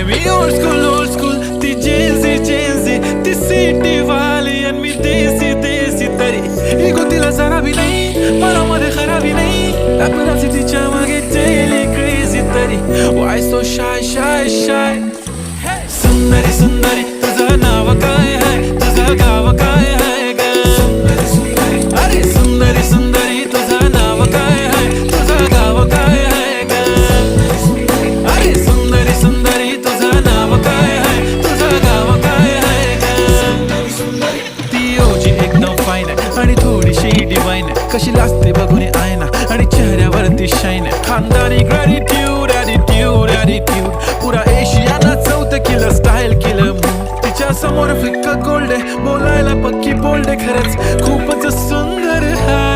मी old school ती Gen Z ती city वाली आणि मी देसी तरी इगो तिला जरा भी नाही मनामध्ये खराबी नाही आपल्याला तिच्या मागे डेली क्रेझी तरी वाय सो शाय सुंदरी तुझं नाव काय आहे तुझं गाव काय आहे ग अरे सुंदरी तुझं नाव काय आहे तुझं गाव काय आहे ग अरे सुंदरी तुझं नाव काय आहे तुझं गाव काय आहे ग ती ओजी एकदम फाईन आहे आणि थोडीशी डिवाईन आहे कशी लाजते बघून आयना आणि चेहऱ्यावरती शाईन आहे खानदानी ग्रॅटिट्यूड पुरा एशियाना चौथं किलं स्टाईल केलं तिच्या समोर फिक्क गोल्ड आहे बोलायला पक्की बोल्ड आहे खरंच खूपच सुंदर आहे